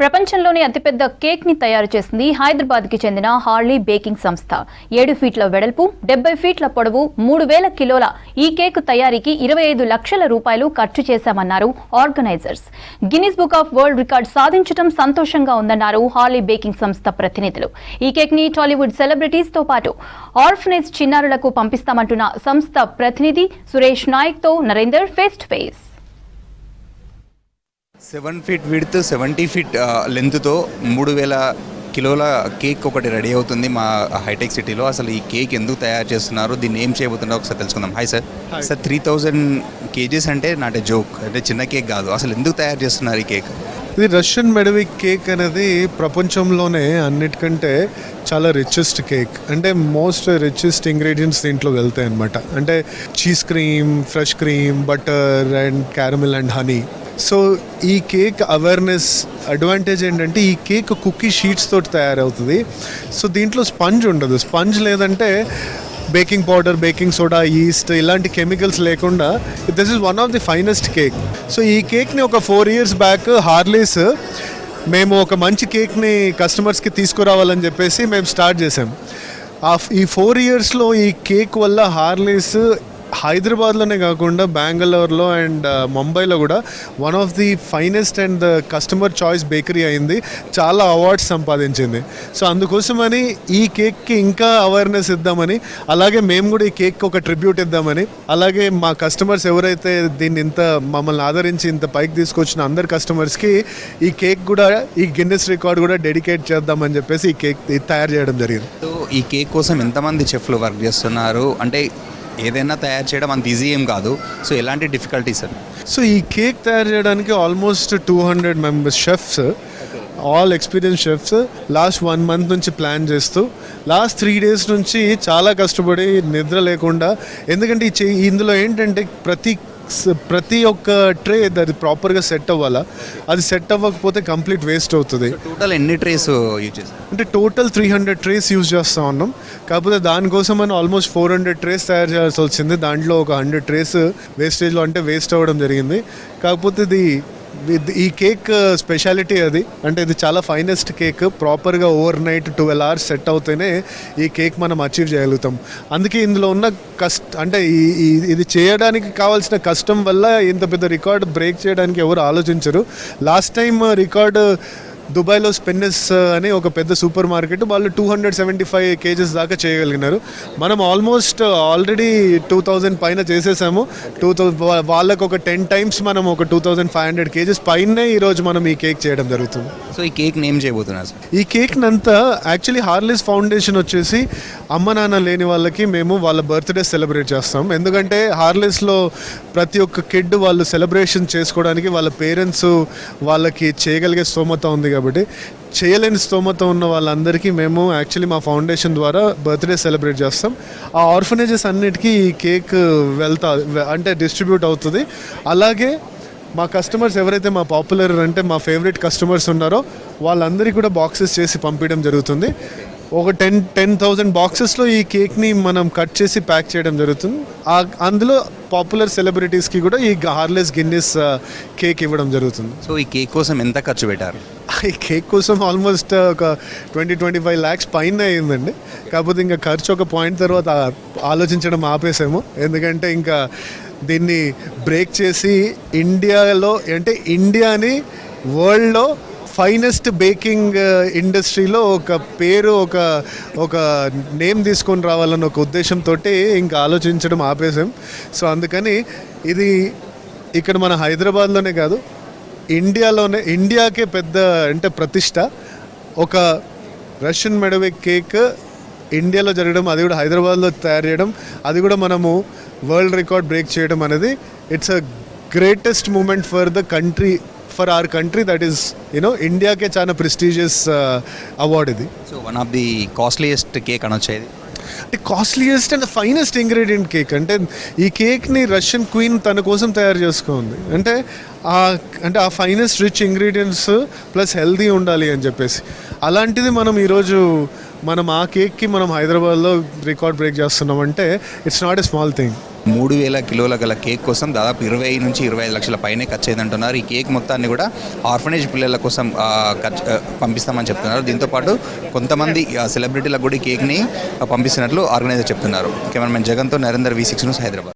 ప్రపంచంలోనే అతిపెద్ద కేక్ ని తయారు చేసింది హైదరాబాద్ కి చెందిన హార్లీ బేకింగ్ సంస్థ. 7 ఫీట్ల వెడల్పు, 70 ఫీట్ల పొడవు, 3000 కిలోల ఈ కేక్ తయారీకి 25 లక్షల రూపాయలు ఖర్చు చేశామన్నారు organisers. Guinness book of world record సాధించడం సంతోషంగా ఉందన్నారు హార్లీ బేకింగ్ సంస్థ ప్రతినిధులు. ఈ కేక్ ని టాలీవుడ్ సెలబ్రిటీస్ తో పాటు ఆర్ఫనేజ్ చిన్నారులకు పంపిస్తామంటున్న సంస్థ ప్రతినిధి సురేష్ నాయక్ తో Narender face to face. 7 feet width, 70 feet లెంత్తో 3000 కిలోల కేక్ ఒకటి రెడీ అవుతుంది మా హైటెక్ సిటీలో. అసలు ఈ కేక్ ఎందుకు తయారు చేస్తున్నారు, దీన్ని ఏం చేయబోతున్నారో ఒకసారి తెలుసుకుందాం. Hi sir. సార్ 3000 కేజీస్ అంటే నాట్ ఏ జోక్, అంటే చిన్న కేక్ కాదు. అసలు ఎందుకు తయారు చేస్తున్నారు ఈ కేక్? ఇది రష్యన్ మెడవిక్ కేక్ అనేది ప్రపంచంలోనే అన్నిటికంటే చాలా రిచెస్ట్ కేక్. అంటే మోస్ట్ రిచెస్ట్ ఇంగ్రీడియంట్స్ దీంట్లో వెళ్తాయి అనమాట. అంటే cheese cream, fresh cream, butter and caramel and honey. So ఈ కేక్ అవేర్నెస్ అడ్వాంటేజ్ ఏంటంటే ఈ కేక్ కుకీ షీట్స్ తోటి తయారవుతుంది. సో దీంట్లో స్పంజ్ ఉండదు. స్పంజ్ లేదంటే baking powder, baking soda, east ఇలాంటి కెమికల్స్ లేకుండా this is one of the finest cake. So ఈ కేక్ని ఒక 4 years బ్యాక్ హార్లీస్ మేము ఒక మంచి కేక్ని కస్టమర్స్కి తీసుకురావాలని చెప్పేసి మేము స్టార్ట్ చేసాం. ఈ 4 yearsలో ఈ కేక్ వల్ల హార్లీస్ హైదరాబాద్లోనే కాకుండా బెంగళూరులో అండ్ ముంబైలో కూడా one of the finest and the customer choice bakery అయింది. చాలా అవార్డ్స్ సంపాదించింది. సో అందుకోసమని ఈ కేక్కి ఇంకా అవేర్నెస్ ఇద్దామని, అలాగే మేము కూడా ఈ కేక్ ఒక ట్రిబ్యూట్ ఇద్దామని, అలాగే మా కస్టమర్స్ ఎవరైతే దీన్ని ఇంత మమ్మల్ని ఆదరించి ఇంత పైకి తీసుకొచ్చిన అందరు కస్టమర్స్కి ఈ కేక్ కూడా, ఈ గిన్నెస్ రికార్డ్ కూడా డెడికేట్ చేద్దామని చెప్పేసి ఈ కేక్ తయారు చేయడం జరిగింది. సో ఈ కేక్ కోసం ఎంతమంది చెఫ్లు వర్క్ చేస్తున్నారు? అంటే ఏదైనా తయారు చేయడం అంత ఈజీ ఏం కాదు. సో ఎలాంటి డిఫికల్టీస్ అండి? సో ఈ కేక్ తయారు చేయడానికి almost 200 members chefs, all experience chefs last 1 month నుంచి ప్లాన్ చేస్తూ లాస్ట్ 3 days నుంచి చాలా కష్టపడి నిద్ర లేకుండా, ఎందుకంటే ఇందులో ఏంటంటే ప్రతి ఒక్క ట్రే అది ప్రాపర్గా సెట్ అవ్వాలా. అది సెట్ అవ్వకపోతే కంప్లీట్ వేస్ట్ అవుతుంది. టోటల్ ఎన్ని ట్రేస్ యూజ్ చేస్తారు? అంటే టోటల్ 300 ట్రేస్ యూజ్ చేస్తూ ఉన్నాం. కాకపోతే దానికోసం మనం ఆల్మోస్ట్ 400 ట్రేస్ తయారు చేయాల్సి వచ్చింది. దాంట్లో ఒక 100 ట్రేస్ వేస్టేజ్లో అంటే వేస్ట్ అవ్వడం జరిగింది. కాకపోతే ఈ కేక్ స్పెషాలిటీ అది, అంటే ఇది చాలా ఫైనెస్ట్ కేక్. ప్రాపర్గా ఓవర్ నైట్ 12 hours సెట్ అవుతేనే ఈ కేక్ మనం అచీవ్ చేయగలుగుతాం. అందుకే ఇందులో ఉన్న అంటే ఇది చేయడానికి కావాల్సిన కష్టం వల్ల ఇంత పెద్ద రికార్డ్ బ్రేక్ చేయడానికి ఎవరు ఆలోచించరు. లాస్ట్ టైం రికార్డు దుబాయ్లో స్పెన్నెస్ అని ఒక పెద్ద సూపర్ మార్కెట్, వాళ్ళు 275 kgs దాకా చేయగలిగినారు. మనం ఆల్మోస్ట్ ఆల్రెడీ 2000 పైన చేసేసాము. వాళ్ళకు ఒక 10 times మనం ఒక 2500 kgs పైనే ఈరోజు మనం ఈ కేక్ చేయడం జరుగుతుంది. సో ఈ కేక్ నేమ్ చేయబోతున్నారు? ఈ కేక్ని అంతా యాక్చువల్లీ హార్లీస్ ఫౌండేషన్ వచ్చేసి అమ్మ నాన్న లేని వాళ్ళకి మేము వాళ్ళ బర్త్డే సెలబ్రేట్ చేస్తాం. ఎందుకంటే హార్లీస్లో ప్రతి ఒక్క కిడ్ వాళ్ళు సెలబ్రేషన్ చేసుకోవడానికి వాళ్ళ పేరెంట్స్ వాళ్ళకి చేయగలిగే స్తోమత ఉంది. కాబట్టి చేయలేని స్తోమత ఉన్న వాళ్ళందరికీ మేము యాక్చువల్లీ మా ఫౌండేషన్ ద్వారా బర్త్డే సెలబ్రేట్ చేస్తాం. ఆ ఆర్ఫనేజెస్ అన్నిటికీ ఈ కేక్ అంటే డిస్ట్రిబ్యూట్ అవుతుంది. అలాగే మా కస్టమర్స్ ఎవరైతే మా పాపులర్ అంటే మా ఫేవరెట్ కస్టమర్స్ ఉన్నారో వాళ్ళందరికీ కూడా బాక్సెస్ చేసి పంపించడం జరుగుతుంది. ఒక 10,000 బాక్సెస్లో ఈ కేక్ని మనం కట్ చేసి ప్యాక్ చేయడం జరుగుతుంది. అందులో పాపులర్ సెలబ్రిటీస్కి కూడా ఈ హార్లీస్ గిన్నిస్ కేక్ ఇవ్వడం జరుగుతుంది. సో ఈ కేక్ కోసం ఎంత ఖర్చు పెట్టారు? ఈ కేక్ కోసం ఆల్మోస్ట్ ఒక 20-25 lakhs పైన అయిందండి. కాకపోతే ఇంకా ఖర్చు ఒక పాయింట్ తర్వాత ఆలోచించడం ఆపేసాము. ఎందుకంటే ఇంకా దీన్ని బ్రేక్ చేసి ఇండియాలో, అంటే ఇండియాని వరల్డ్లో ఫైనెస్ట్ బేకింగ్ ఇండస్ట్రీలో ఒక పేరు, ఒక నేమ్ తీసుకొని రావాలన్న ఒక ఉద్దేశంతో ఇంకా ఆలోచించడం ఆపేసాం. సో అందుకని ఇది ఇక్కడ మన హైదరాబాద్లోనే కాదు, ఇండియాకే పెద్ద అంటే ప్రతిష్ట. ఒక రష్యన్ మెడవిక్ కేక్ ఇండియాలో జరగడం, అది కూడా హైదరాబాద్లో తయారు చేయడం, అది కూడా మనము వరల్డ్ రికార్డ్ బ్రేక్ చేయడం అనేది it's a greatest moment for the country, for our country. That is ఇండియాకే చాలా ప్రెస్టీజియస్ అవార్డ్ ఇది. So one of the costliest cake అనొచ్చేది. అంటే costliest and finest ingredient cake. అంటే ఈ కేక్ని రష్యన్ క్వీన్ తన కోసం తయారు చేసుకుంది. అంటే ఆ finest rich ingredients plus healthy ఉండాలి అని చెప్పేసి, అలాంటిది మనం ఈరోజు ఆ కేక్కి మనం హైదరాబాద్లో రికార్డ్ బ్రేక్ చేస్తున్నామంటే it's not a small thing. 3,000 కిలోల గల కేక్ కోసం దాదాపు 20 నుంచి 25 లక్షల పైనే ఖర్చు అయిందంటున్నారు. ఈ కేక్ మొత్తాన్ని కూడా ఆర్ఫనేజ్ పిల్లల కోసం పంపిస్తామని చెప్తున్నారు. దీంతోపాటు కొంతమంది సెలబ్రిటీలకు కూడా ఈ కేక్ని పంపిస్తున్నట్లు ఆర్గనైజర్ చెప్తున్నారు. కెమెరామెన్ జగన్తో నరేందర్, V6 న్యూస్, హైదరాబాద్.